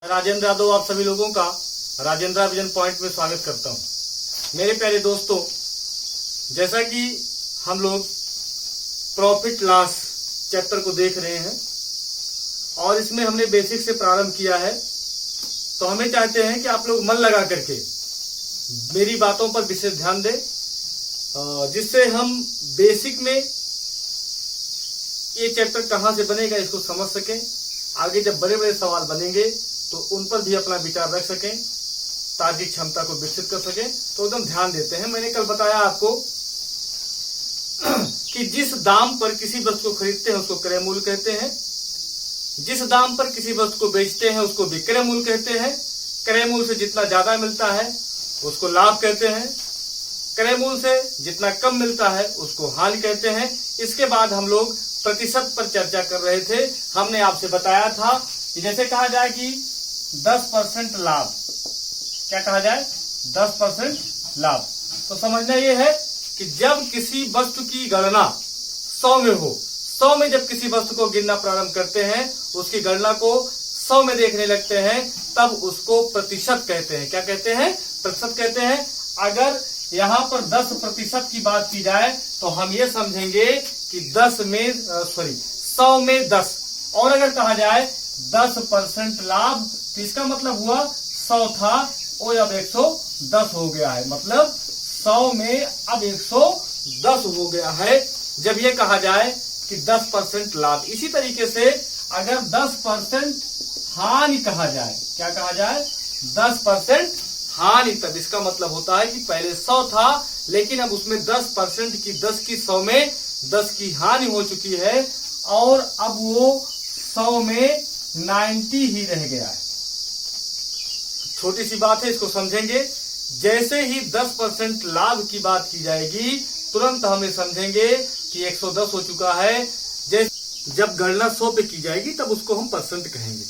राजेंद्र यादव आप सभी लोगों का राजेंद्र विजन पॉइंट में स्वागत करता हूं। मेरे प्यारे दोस्तों, जैसा कि हम लोग प्रॉफिट लॉस चैप्टर को देख रहे हैं और इसमें हमने बेसिक से प्रारंभ किया है, तो हमें चाहते हैं कि आप लोग मन लगा करके मेरी बातों पर विशेष ध्यान दें, जिससे हम बेसिक में ये चैप्टर कहां से बनेगा इसको समझ सकें। आगे जब बड़े बड़े सवाल बनेंगे तो उन पर भी अपना विचार रख सकें, तार्किक क्षमता को विकसित कर सकें। तो एकदम ध्यान देते हैं। मैंने कल बताया आपको कि जिस दाम पर किसी वस्तु को खरीदते हैं उसको क्रय मूल्य कहते हैं, जिस दाम पर किसी वस्तु को बेचते हैं उसको विक्रय मूल्य कहते हैं। क्रय मूल्य से जितना ज्यादा मिलता है उसको लाभ कहते हैं, क्रय मूल्य से जितना कम मिलता है उसको हानि कहते हैं। इसके बाद हम लोग प्रतिशत पर चर्चा कर रहे थे। हमने आपसे बताया था कि जैसे कहा जाए कि 10% लाभ, क्या कहा जाए 10% लाभ, तो समझना यह है कि जब किसी वस्तु की गणना 100 में हो, 100 में जब किसी वस्तु को गिनना प्रारंभ करते हैं, उसकी गणना को 100 में देखने लगते हैं, तब उसको प्रतिशत कहते हैं। क्या कहते हैं? प्रतिशत कहते हैं। अगर यहाँ पर 10% की बात की जाए तो हम ये समझेंगे कि 100 में 10, और अगर कहा जाए 10% लाभ तो इसका मतलब हुआ 100 था वो अब 110 हो गया है, मतलब 100 में अब 110 हो गया है जब ये कहा जाए कि 10% लाभ। इसी तरीके से अगर 10% हानि कहा जाए, क्या कहा जाए 10% हानि, तब इसका मतलब होता है कि पहले 100 था लेकिन अब उसमें 10% की 10 की 100 में 10 की हानि हो चुकी है और अब वो 100 में 90 ही रह गया है। छोटी सी बात है, इसको समझेंगे। जैसे ही 10% लाभ की बात की जाएगी तुरंत हम ये समझेंगे कि 110 हो चुका है। जब गणना 100 पे की जाएगी तब उसको हम परसेंट कहेंगे।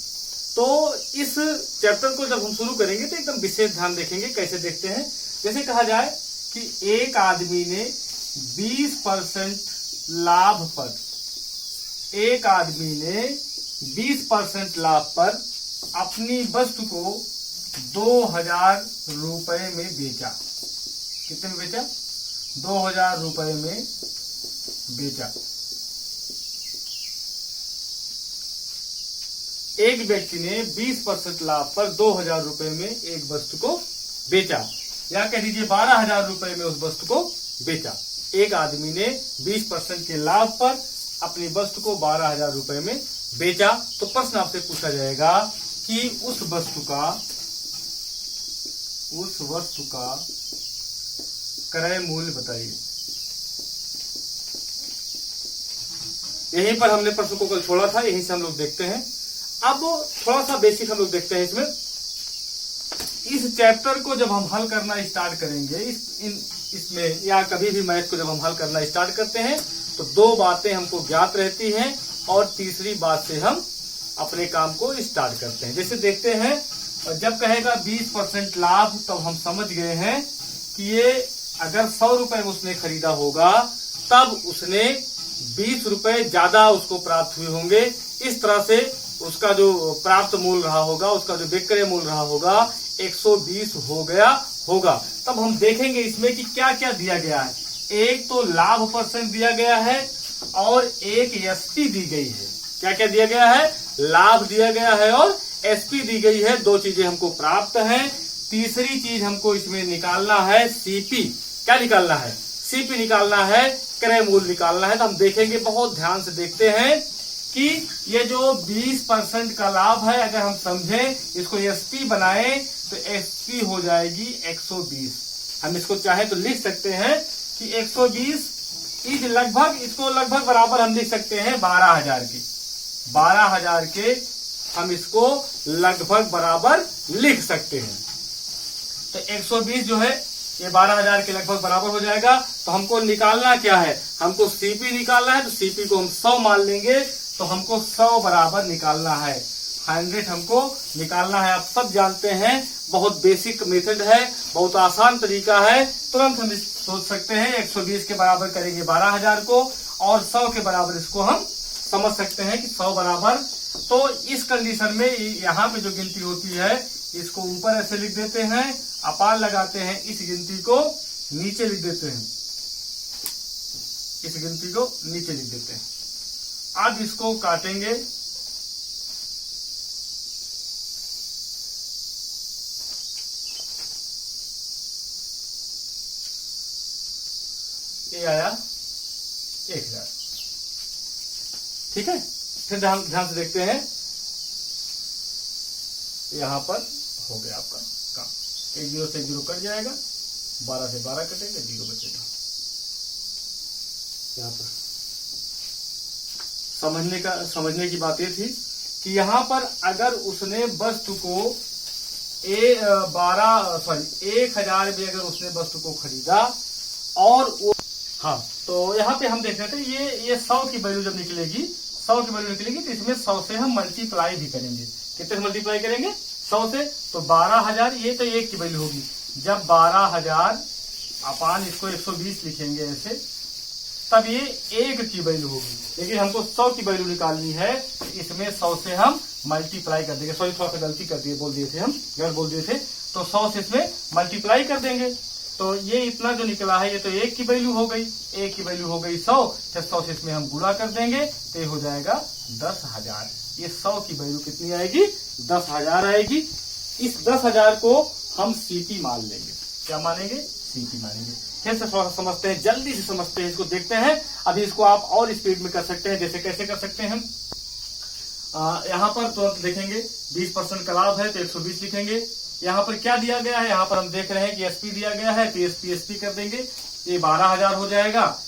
तो इस चैप्टर को जब हम शुरू करेंगे तो एकदम विशेष ध्यान देखेंगे। कैसे देखते हैं? जैसे कहा जाए कि एक आदमी ने 20% लाभ पर, एक आदमी ने 20% लाभ पर अपनी वस्तु को 2000 रुपए में बेचा। कितने में बेचा? 2000 रुपए में बेचा। एक व्यक्ति ने 20% लाभ पर 2000 रुपए में एक वस्तु को बेचा, या कह दीजिए 12000 रुपए में उस वस्तु को बेचा। एक आदमी ने 20% के लाभ पर अपनी वस्तु को 12000 रुपए में बेचा। तो प्रश्न आपसे पूछा जाएगा कि उस वस्तु का क्रय मूल्य बताइए। यहीं पर हमने प्रश्न को कल छोड़ा था, यहीं से हम लोग देखते हैं। अब थोड़ा सा बेसिक हम लोग देखते हैं इसमें। इस चैप्टर को जब हम हल करना स्टार्ट करेंगे, इसमें या कभी भी मैथ को जब हम हल करना स्टार्ट करते हैं तो दो बातें हमको ज्ञात रहती हैं और तीसरी बात से हम अपने काम को स्टार्ट करते हैं। जैसे देखते हैं, जब कहेगा 20% लाभ तब हम समझ गए हैं कि ये अगर 100 रुपए में उसने खरीदा होगा तब उसने 20 रुपए ज्यादा उसको प्राप्त हुए होंगे। इस तरह से उसका जो प्राप्त मूल्य रहा होगा, उसका जो विक्रय मूल्य रहा होगा 120 हो गया होगा। तब हम देखेंगे इसमें कि क्या क्या दिया गया है। एक तो लाभ परसेंट दिया गया है और एक एसपी दी गई है। क्या क्या दिया गया है? लाभ दिया गया है और एसपी दी गई है। दो चीजें हमको प्राप्त हैं। तीसरी चीज हमको इसमें निकालना है सीपी। क्या निकालना है? सीपी निकालना है, क्रय मूल्य निकालना है। तो हम देखेंगे, बहुत ध्यान से देखते हैं कि ये जो 20% का लाभ है, अगर हम समझें इसको एसपी बनाएं तो एसपी हो जाएगी 120। हम इसको चाहे तो लिख सकते हैं कि 120 इज लगभग, इसको लगभग बराबर हम लिख सकते हैं 12000 के। 12000 के हम इसको लगभग बराबर लिख सकते हैं। तो 120 जो है ये 12000 के लगभग बराबर हो जाएगा। तो हमको निकालना क्या है? हमको सीपी निकालना है। तो सीपी को हम 100 मान लेंगे, तो हमको 100 बराबर निकालना है। 100 हमको निकालना है। आप सब जानते हैं, बहुत बेसिक मेथड है, बहुत आसान तरीका है। तुरंत हम सोच सकते हैं 120 के बराबर करेंगे 12000 को और 100 के बराबर इसको हम समझ सकते हैं कि 100 बराबर तो इस कंडीशन में यहाँ पे जो गिनती होती है इसको ऊपर ऐसे लिख देते हैं, अपार लगाते हैं, इस गिनती को नीचे लिख देते हैं, इस गिनती को नीचे लिख देते हैं। अब इसको काटेंगे, ये आया 1000। ठीक है, फिर ध्यान से देखते हैं, यहां पर हो गया आपका काम। 1 0 से 0 कट जाएगा, 12 से 12 कटेगा, 0 बचेगा। यहाँ पर समझने की बात ये थी कि यहाँ पर अगर उसने वस्तु को 1000 में अगर उसने वस्तु को खरीदा और वो, हाँ, तो यहाँ पे हम देख रहे थे ये 100 की वैल्यू जब निकलेगी, 100 की वैल्यू निकलेगी तो इसमें 100 से हम मल्टीप्लाई भी करेंगे। कितने से मल्टीप्लाई करेंगे? 100 से। तो 12000, ये तो 1 की वैल्यू होगी। जब 12000 अपान इसको 120 लिखेंगे ऐसे, तब ये 1 की वैल्यू होगी। लेकिन हमको 100 की वैल्यू निकालनी है, इसमें 100 से हम मल्टीप्लाई कर देंगे। सॉरी, थोड़ा सा गलती कर दिए, बोल दिए थे हम, गलत बोल दिए थे। तो 100 से इसमें मल्टीप्लाई कर देंगे, तो ये इतना जो निकला है ये तो 1 की वैल्यू हो गई। 1 की वैल्यू हो गई 100, फिर 100 से इसमें हम गुणा कर देंगे तो ये हो जाएगा 10,000। ये 100 की वैल्यू कितनी आएगी? 10,000 आएगी। इस 10,000 को हम सीपी मान लेंगे। क्या मानेंगे? सीपी मानेंगे। फिर से थोड़ा समझते हैं, जल्दी से समझते हैं, इसको देखते हैं। अभी इसको आप और स्पीड में कर सकते हैं। जैसे कैसे कर सकते हैं हम, यहाँ पर तुरंत देखेंगे 20% का लाभ है तो 120 लिखेंगे। यहाँ पर क्या दिया गया है? यहाँ पर हम देख रहे हैं कि एसपी दिया गया है, तो एसपी कर देंगे, ये 12000 हो जाएगा।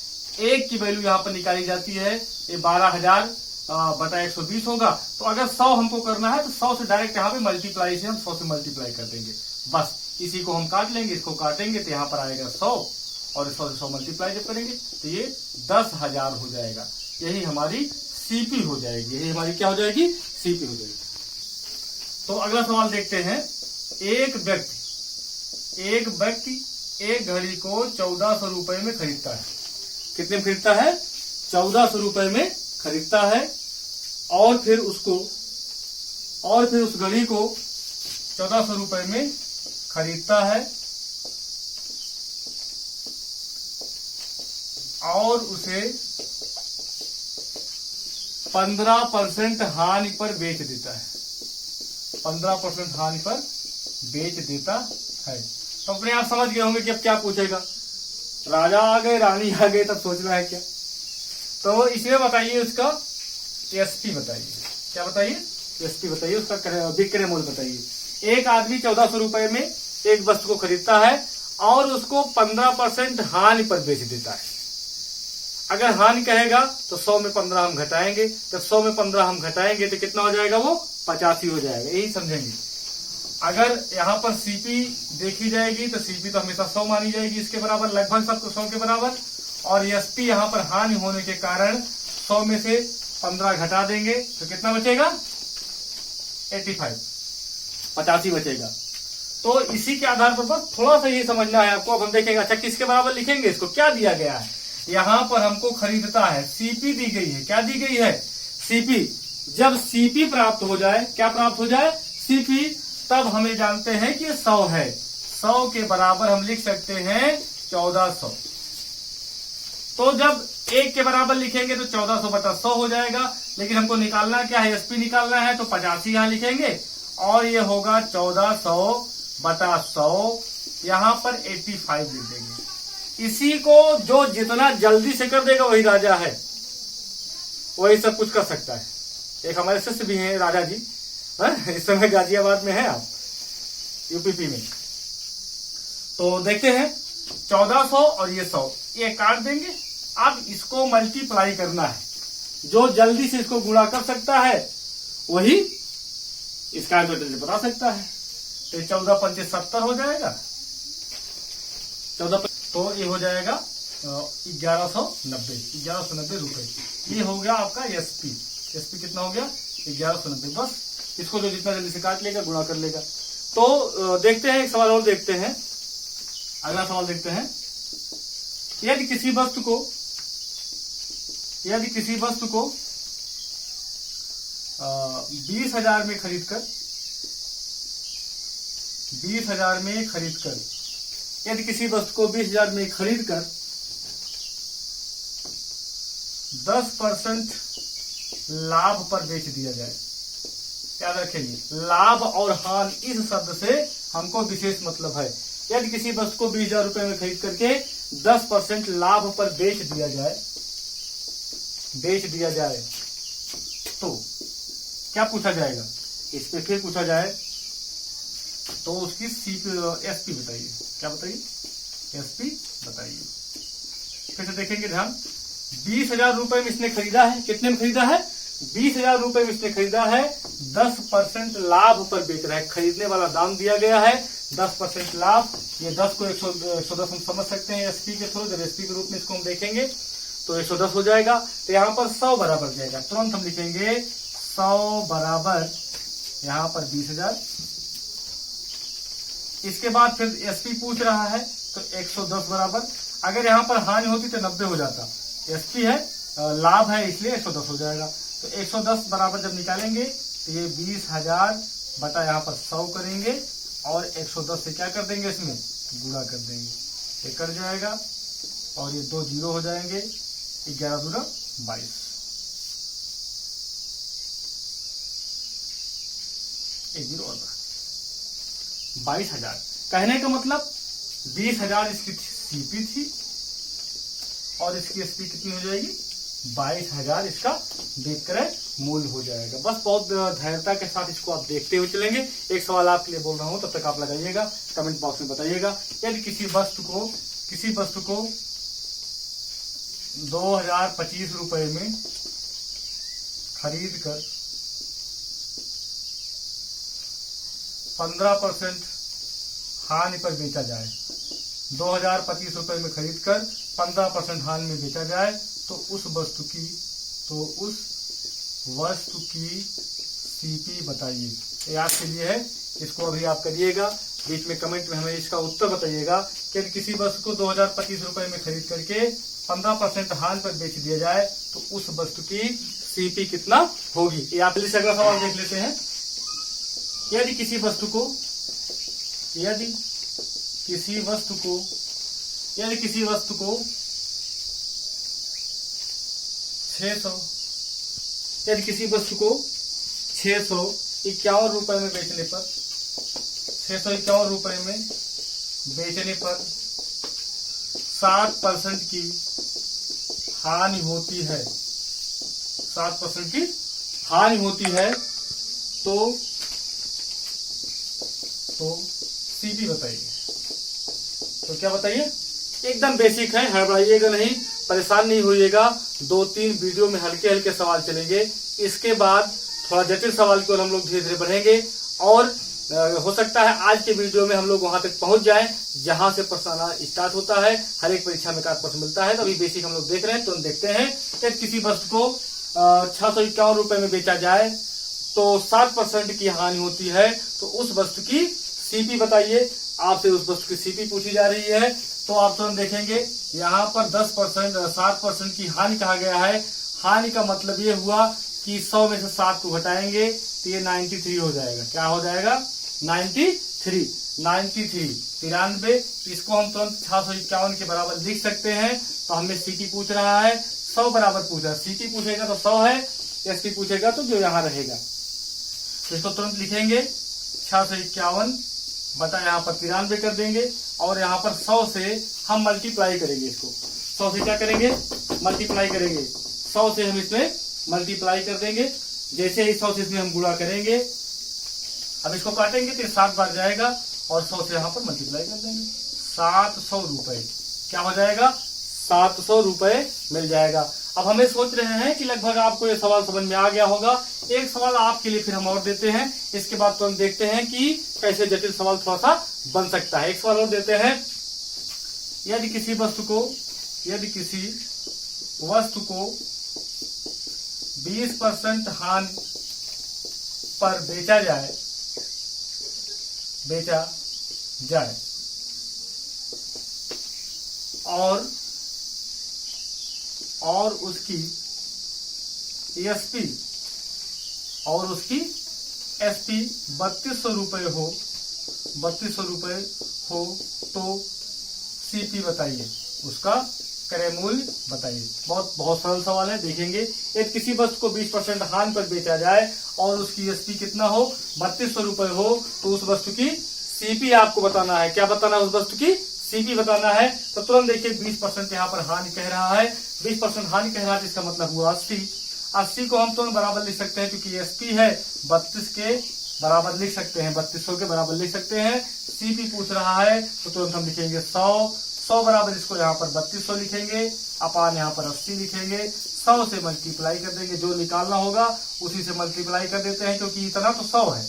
1 की वैल्यू यहाँ पर निकाली जाती है, ये 12000 बटा 120 होगा। तो अगर 100 हमको करना है तो 100 से डायरेक्ट यहाँ पे मल्टीप्लाई से हम 100 से मल्टीप्लाई कर देंगे। बस इसी को हम काट लेंगे, इसको काटेंगे तो यहाँ पर आएगा 100, और 100 से 100 मल्टीप्लाई जब करेंगे तो ये 10,000 हो जाएगा। यही हमारी सीपी हो जाएगी। यही हमारी क्या हो जाएगी? सीपी हो जाएगी। तो अगला सवाल देखते हैं। एक व्यक्ति एक घड़ी को 1400 रुपए में खरीदता है। कितने में खरीदता है? 1400 रुपए में खरीदता है, और फिर उस घड़ी को 1400 रुपए में खरीदता है और उसे 15% हानि पर बेच देता है। 15% हानि पर बेच देता है। तो अपने आप समझ गए होंगे कि अब क्या पूछेगा। राजा आ गए, रानी आ गए, तब सोचना है क्या। तो इसमें बताइए उसका एसपी बताइए। क्या बताइए? एसपी बताइए, उसका विक्रय मूल्य बताइए। एक आदमी 1400 रुपए में एक वस्तु को खरीदता है और उसको 15% हानि पर बेच देता है। अगर हानि कहेगा तो 100 में 15 हम घटाएंगे, तो 100 में 15 हम घटाएंगे तो कितना हो जाएगा? वो 85 हो जाएगा। यही समझेंगे। अगर यहाँ पर सीपी देखी जाएगी तो सीपी तो हमेशा 100 मानी जाएगी, इसके बराबर, लगभग सब 100 के बराबर। और एसपी यहाँ पर हानि होने के कारण 100 में से 15 घटा देंगे तो कितना बचेगा? 85 बचेगा। तो इसी के आधार पर बस थोड़ा सा ये समझना है आपको। अब हम देखेंगे, अच्छा किसके बराबर लिखेंगे इसको? क्या दिया गया है? यहाँ पर हमको खरीदता है, सीपी दी गई है। क्या दी गई है? सीपी। जब सीपी प्राप्त हो जाए, क्या प्राप्त हो जाए? सीपी, तब हमें जानते हैं कि 100 है। 100 के बराबर हम लिख सकते हैं 1400। तो जब 1 के बराबर लिखेंगे तो 1400 बटा 100 हो जाएगा। लेकिन हमको निकालना क्या है? एसपी निकालना है, तो 85 यहाँ लिखेंगे और ये होगा 1400 बटा 100, यहाँ पर 85 लिख देंगे। इसी को जो जितना जल्दी से कर देगा वही राजा है, वही सब कुछ कर सकता है। एक हमारे शिष्य भी हैं राजा जी, इस समय गाजियाबाद में है, आप यूपीपी में। तो देखते हैं 1400 और ये 100, ये काट देंगे। अब इसको मल्टीप्लाई करना है। जो जल्दी से इसको गुणा कर सकता है वही इसका आंसर बता सकता है। तो 14 पंचे 70 हो जाएगा, 14, तो ये हो जाएगा 1190 रुपए। ये हो गया आपका एसपी। एसपी कितना हो गया? 1190। बस इसको जो जितना जल्दी से काट लेगा गुणा कर लेगा। तो देखते हैं, एक सवाल और देखते हैं। अगला सवाल देखते हैं। यदि किसी वस्तु को 20,000 में खरीद कर 20,000 में खरीद कर, यदि किसी वस्तु को 20,000 में खरीद कर 10% लाभ पर बेच दिया जाए। याद रखेंगे, लाभ और हानि इस शब्द से हमको विशेष मतलब है। यदि किसी वस्तु को 20,000 रुपए में खरीद करके 10% लाभ पर बेच दिया जाए तो क्या पूछा जाएगा? इस पे फिर पूछा जाए तो उसकी एसपी बताइए। क्या बताइए? एसपी बताइए। फिर से देखेंगे ध्यान, 20,000 रुपए में इसने खरीदा है। कितने में खरीदा है? 20,000 रुपए में इसने खरीदा है, 10% लाभ पर बेच रहा है। खरीदने वाला दाम दिया गया है 10% लाभ। ये 10 को 110 हम समझ सकते हैं एसपी के थ्रू। जब एसपी के रूप में इसको हम देखेंगे तो 110 हो जाएगा। तो यहाँ पर 100 बराबर जाएगा। तुरंत हम लिखेंगे 100 बराबर यहाँ पर 20,000। इसके बाद फिर एसपी पूछ रहा है तो 110 बराबर। अगर यहाँ पर हानि होती तो 90 हो जाता। एसपी है, लाभ है, इसलिए 110 हो जाएगा। तो 110 बराबर जब निकालेंगे तो ये 20,000 बटा यहाँ पर 100 करेंगे और 110 से क्या कर देंगे? इसमें गुणा कर देंगे। ये कट जाएगा और ये 2 जीरो हो जाएंगे। 11 दूना 22। एक जीरो और 22,000। कहने का मतलब 20,000 इसकी सीपी थी और इसकी एसपी कितनी हो जाएगी? 22,000 इसका विक्रय मूल्य हो जाएगा। बस बहुत धैर्यता के साथ इसको आप देखते हुए चलेंगे। एक सवाल आपके लिए बोल रहा हूं, तब तक आप लगाइएगा, कमेंट बॉक्स में बताइएगा। यदि किसी वस्तु को 2,025 रुपए में खरीद कर 15% हानि पर बेचा जाए, 2,025 रुपए में खरीद कर 15% हानि में बेचा जाए तो उस वस्तु की सीपी बताइए। ये आपके लिए है, इसको अभी आप करिएगा। बीच में कमेंट में हमें इसका उत्तर बताइएगा कि किसी वस्तु को 2,025 रुपए में खरीद करके 15% हानि पर बेच दिया जाए तो उस वस्तु की सीपी कितना होगी। ये आप से अगला सवाल देख लेते हैं। यदि किसी वस्तु को 651 रुपए में बेचने पर 60% की हानि होती है, 60% की हानि होती है तो सीपी बताइए। तो क्या बताइए? एकदम बेसिक है, हड़बड़ाइएगा नहीं, परेशान नहीं होइएगा। 2-3 वीडियो में हल्के हल्के सवाल चलेंगे। इसके बाद थोड़ा जटिल सवाल की ओर हम लोग धीरे धीरे बढ़ेंगे और हो सकता है आज के वीडियो में हम लोग वहां तक पहुंच जाएं जहां से प्रश्न आना स्टार्ट होता है। हर एक परीक्षा में एक प्रश्न मिलता है। तो अभी बेसिक हम लोग देख रहे हैं। तो हम देखते हैं कि किसी वस्तु को 651 रुपए में बेचा जाए तो 60% की हानि होती है तो उस वस्तु की सीपी बताइए। आपसे उस वस्तु की सीपी पूछी जा रही है। तो आप तुरंत देखेंगे यहाँ पर 60% की हानि कहा गया है। हानि का मतलब ये हुआ कि 100 में से 7 को घटाएंगे तो ये 93 हो जाएगा। क्या हो जाएगा? 93। 93 इसको हम तुरंत 651 के बराबर लिख सकते हैं। तो हमें सीपी पूछ रहा है, 100 बराबर पूछा। सीपी पूछेगा तो 100 है, एसपी पूछेगा तो जो यहाँ रहेगा। तो इसको तुरंत लिखेंगे 651 बता यहाँ पर 93 कर देंगे और यहाँ पर 100 से हम मल्टीप्लाई करेंगे। इसको 100 से क्या करेंगे? मल्टीप्लाई करेंगे। 100 से हम इसमें मल्टीप्लाई कर देंगे। जैसे ही 100 से इसमें हम गुणा करेंगे, अब इसको काटेंगे तो 7 बार जाएगा और 100 से यहाँ पर मल्टीप्लाई कर देंगे। 700 रुपए क्या हो जाएगा? 700 रुपए मिल जाएगा। अब हमें सोच रहे हैं कि लगभग आपको ये सवाल समझ में आ गया होगा। एक सवाल आपके लिए फिर हम और देते हैं। इसके बाद तो हम देखते हैं कि कैसे जटिल सवाल थोड़ा सा बन सकता है। एक सवाल और देते हैं। यदि किसी वस्तु को 20% हानि पर बेचा जाए और उसकी एसपी और उसकी एसपी 3200 रुपये हो, 3200 रुपये हो तो सीपी बताइए, उसका क्रय मूल्य बताइए। बहुत सरल सवाल है, देखेंगे। यदि किसी वस्तु को 20% हानि पर बेचा जाए और उसकी एसपी कितना हो, 3200 रुपये हो, तो उस वस्तु की सीपी आपको बताना है। क्या बताना है? उस वस्तु की सीपी बताना है। तो तुरंत देखिए 20% यहाँ पर हानि कह रहा है, 20% हानि कह रहा है, इसका मतलब हुआ 80 को हम तुरंत बराबर लिख सकते हैं, क्योंकि एसपी है 32 के बराबर लिख सकते हैं, 3200 के बराबर लिख सकते हैं। सीपी पूछ रहा है तो तुरंत हम लिखेंगे 100 बराबर, इसको यहाँ पर 3200 लिखेंगे, अपान यहाँ पर 80 लिखेंगे, 100 से मल्टीप्लाई कर देंगे, जो निकालना होगा उसी से मल्टीप्लाई कर देते हैं, क्योंकि इतना तो 100 है,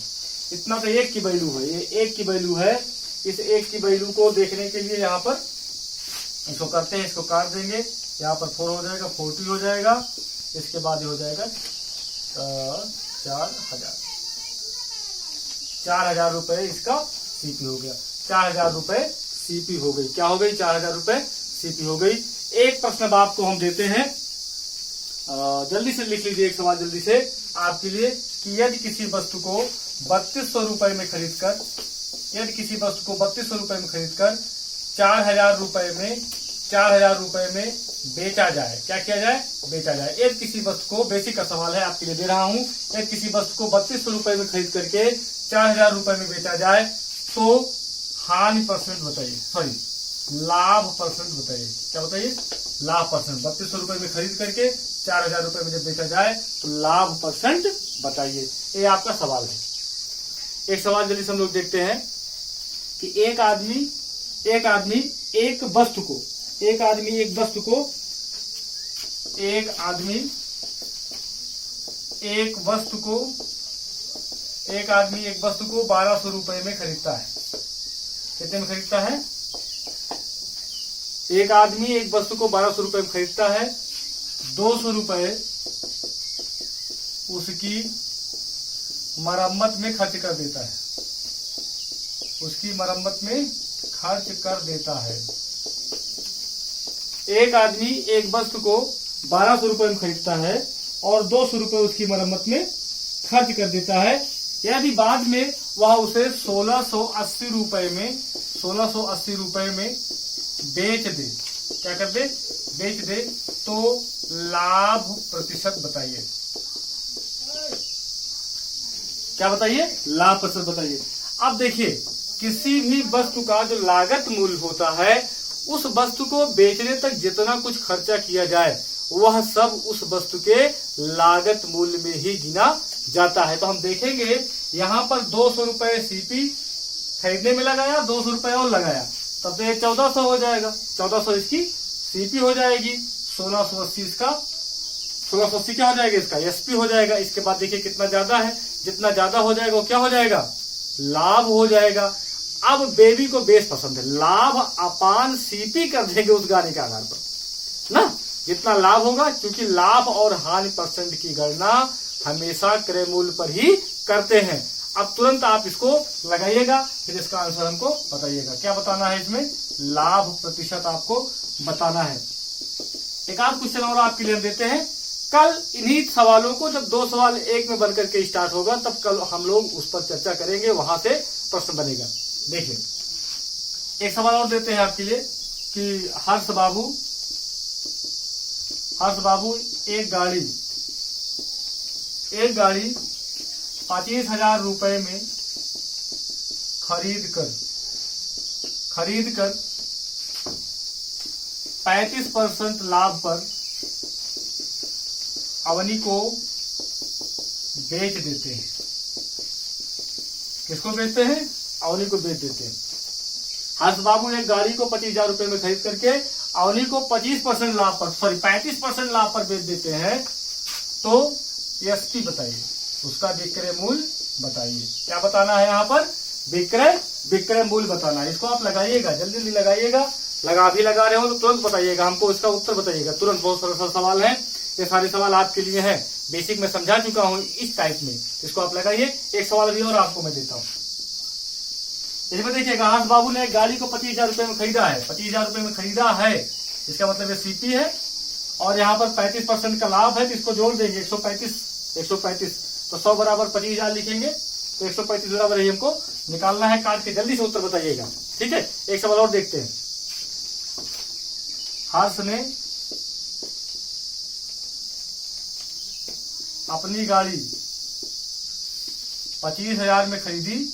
इतना तो 1 की वैल्यू है, ये 1 की वैल्यू है। इस 1 की वैल्यू को देखने के लिए यहाँ पर इसको करते हैं, इसको काट देंगे, यहाँ पर 4 हो जाएगा, 40 हो जाएगा, इसके बाद ये हो जाएगा 4000 रुपए इसका सीपी हो गया, 4000 रुपए सीपी हो गई। क्या हो गई? 4000 रुपए सीपी हो गई। एक प्रश्न अब आपको हम देते हैं, जल्दी से लिख लीजिए एक सवाल जल्दी से आपके लिए, कि यदि किसी वस्तु को 3200 रुपए में खरीदकर, यदि किसी वस्तु को 3200 रुपए में खरीदकर 4000 रुपए में बेचा जाए, क्या किया जाए? बेचा जाए। यदि किसी वस्तु को, बेसिक का सवाल है आपके लिए दे रहा हूं, यदि किसी वस्तु को 3200 रुपए में खरीद करके 4000 रुपए में बेचा जाए तो हानि परसेंट बताइए, सॉरी लाभ परसेंट बताइए। क्या बताइए? लाभ परसेंट। 3200 रुपए में खरीद करके 4000 रुपए में जब बेचा जाए तो लाभ परसेंट बताइए। ये आपका सवाल है। एक सवाल जल्दी से हम लोग देखते हैं कि एक आदमी एक वस्तु को 1200 रुपए में खरीदता है। कितने में खरीदता है? एक आदमी एक वस्तु को 1200 रुपए में खरीदता है, 200 रुपए उसकी मरम्मत में खर्च कर देता है, उसकी मरम्मत में खर्च कर देता है। एक आदमी एक वस्तु को 1200 रुपए में खरीदता है और 200 रुपए उसकी मरम्मत में खर्च कर देता है। यदि बाद में वह उसे 1680 रुपए में बेच दे, क्या कर दे? बेच दे, तो लाभ प्रतिशत बताइए। क्या बताइए? लाभ प्रतिशत बताइए। अब देखिए, किसी भी वस्तु का जो लागत मूल्य होता है, उस वस्तु को बेचने तक जितना कुछ खर्चा किया जाए वह सब उस वस्तु के लागत मूल्य में ही गिना जाता है। तो हम देखेंगे यहाँ पर 200 रुपए सीपी खरीदने में लगाया, 200 रुपए और लगाया, तब तो ये 1400 हो जाएगा, 1400 इसकी सीपी हो जाएगी, 1680 क्या हो जाएगा? इसका एसपी हो जाएगा। इसके बाद देखिए कितना ज्यादा है, जितना ज्यादा हो जाएगा वो क्या हो जाएगा? लाभ हो जाएगा। अब बेबी को बेस पसंद है, लाभ अपान सीपी कर देंगे उस गाने के आधार पर ना, जितना लाभ होगा, क्योंकि लाभ और हानि परसेंट की गणना हमेशा क्रय मूल्य पर ही करते हैं। अब तुरंत आप इसको लगाइएगा, फिर इसका आंसर हमको बताइएगा। क्या बताना है इसमें? लाभ प्रतिशत आपको बताना है। एक आध क्वेश्चन और आपके लिए हम देते हैं। कल इन्हीं सवालों को, जब 2 सवाल एक में बनकर के स्टार्ट होगा, तब कल हम लोग उस पर चर्चा करेंगे, वहां से प्रश्न बनेगा। देखिए, एक सवाल और देते हैं आपके लिए कि हर्ष बाबू एक गाड़ी 25,000 रुपए में खरीद कर 35% लाभ पर अवनी को बेच देते हैं। किसको बेचते हैं? अवनी को बेच देते हैं। हर्ष बाबू एक गाड़ी को 25,000 रुपए में खरीद करके अवनी को 35% लाभ पर बेच देते हैं। तो एसपी बताइए, उसका विक्रय मूल्य बताइए। क्या बताना है यहाँ पर? विक्रय मूल्य बताना है। इसको आप लगाइएगा, जल्दी लगाइएगा, लगा रहे हो तो तुरंत बताइएगा, हमको इसका उत्तर बताइएगा तुरंत। बहुत सरल सवाल है, ये सारे सवाल आपके लिए हैं, बेसिक में समझा चुका हूं इस टाइप में। इसको आप लगाइए। एक सवाल अभी और आपको मैं देता हूं। इसमें देखिएगा, हर्ष बाबू ने एक गाड़ी को 25,000 रुपए में खरीदा है, 25,000 रुपए में खरीदा है, इसका मतलब ये सीपी है, और यहाँ पर 35% का लाभ है, तो इसको जोड़ देंगे 135। तो 100 बराबर 25,000 लिखेंगे। तो 135 बराबर ही हमको निकालना है। काट के जल्दी से उत्तर बताइएगा। ठीक है, एक सवाल और देखते हैं। हर्ष ने अपनी गाड़ी 25,000 में खरीदी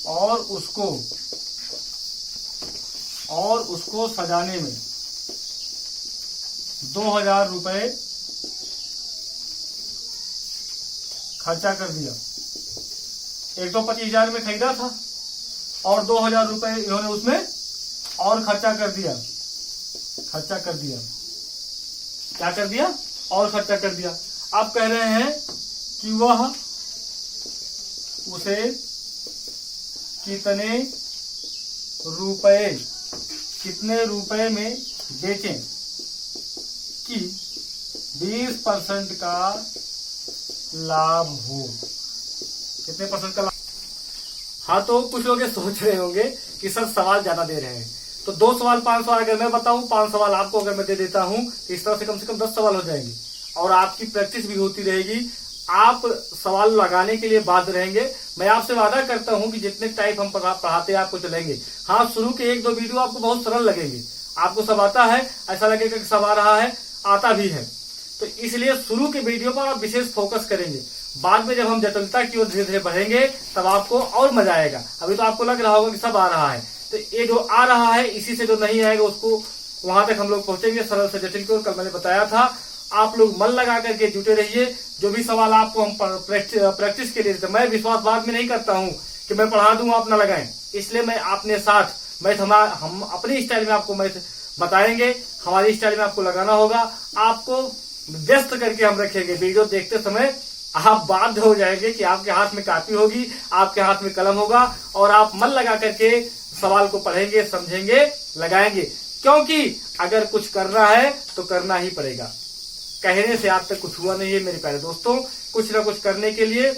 और उसको सजाने में 2,000 रुपए खर्चा कर दिया। एक तो 25,000 में खरीदा था और 2,000 रुपए इन्होंने उसमें और खर्चा कर दिया। क्या कर दिया? और खर्चा कर दिया। आप कह रहे हैं कि वह उसे कितने रुपए में बेचें कि 20% का लाभ हो। कितने परसेंट का लाभ? हाँ, तो कुछ लोग ये सोच रहे होंगे कि सर सवाल ज्यादा दे रहे हैं, तो 2 सवाल 5 सवाल अगर मैं बताऊं, 5 सवाल आपको अगर मैं दे देता हूं, तो इस तरह से कम 10 सवाल हो जाएंगे और आपकी प्रैक्टिस भी होती रहेगी। आप सवाल लगाने के लिए बाध्य रहेंगे। मैं आपसे वादा करता हूं कि जितने टाइप हम पढ़ाते हैं आपको चलेंगे। हाँ, शुरू के 1-2 वीडियो आपको बहुत सरल लगेंगे, आपको सब आता है, ऐसा लगेगा कि सब आ रहा है, आता भी है। तो इसलिए शुरू के वीडियो पर आप विशेष फोकस करेंगे। बाद में जब हम जटिलता की ओर धीरे धीरे बढ़ेंगे तब आपको और मजा आएगा। अभी तो आपको लग रहा होगा कि सब आ रहा है, तो ये जो आ रहा है इसी से जो नहीं आएगा उसको वहां तक हम लोग पहुंचेंगे, सरल से जटिल की ओर। कल मैंने बताया था, आप लोग मन लगा करके जुटे रहिए। जो भी सवाल आपको हम प्रैक्टिस के लिए, मैं विश्वास बाद में नहीं करता हूं कि मैं पढ़ा दूं आप न लगाएं, इसलिए मैं अपने साथ मैथ हम अपनी स्टाइल में आपको मैथ बताएंगे, हमारी स्टाइल में आपको लगाना होगा। आपको व्यस्त करके हम रखेंगे। वीडियो देखते समय आप बाध्य हो जाएंगे कि आपके हाथ में कॉपी होगी, आपके हाथ में कलम होगा और आप मन लगा करके सवाल को पढ़ेंगे, समझेंगे, लगाएंगे। क्योंकि अगर कुछ करना है तो करना ही पड़ेगा। कहने से आज तक कुछ हुआ नहीं है मेरे प्यारे दोस्तों। कुछ ना कुछ करने के लिए,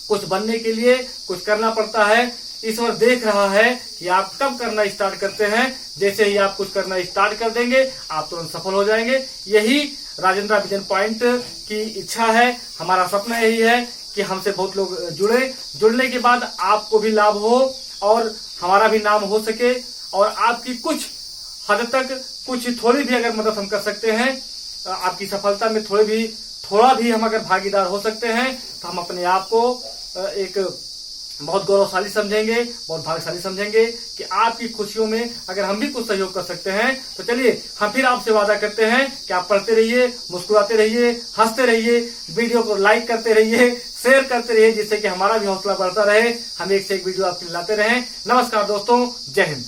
कुछ बनने के लिए कुछ करना पड़ता है। ईश्वर देख रहा है कि आप कब करना स्टार्ट करते हैं। जैसे ही आप कुछ करना स्टार्ट कर देंगे आप तुरंत सफल हो जाएंगे। यही राजेंद्र विजन पॉइंट की इच्छा है। हमारा सपना यही है कि हमसे बहुत लोग जुड़ने के बाद आपको भी लाभ हो और हमारा भी नाम हो सके और आपकी कुछ हद तक कुछ थोड़ी भी अगर मदद हम कर सकते हैं, आपकी सफलता में थोड़ा भी हम अगर भागीदार हो सकते हैं तो हम अपने आप को एक बहुत गौरवशाली समझेंगे, बहुत भाग्यशाली समझेंगे कि आपकी खुशियों में अगर हम भी कुछ सहयोग कर सकते हैं। तो चलिए हम फिर आपसे वादा करते हैं कि आप पढ़ते रहिए, मुस्कुराते रहिए, हंसते रहिए, वीडियो को लाइक करते रहिए, शेयर करते रहिए, जिससे कि हमारा भी हौसला बढ़ता रहे, हम एक से एक वीडियो आपके लिए लाते रहें। नमस्कार दोस्तों, जय हिंद।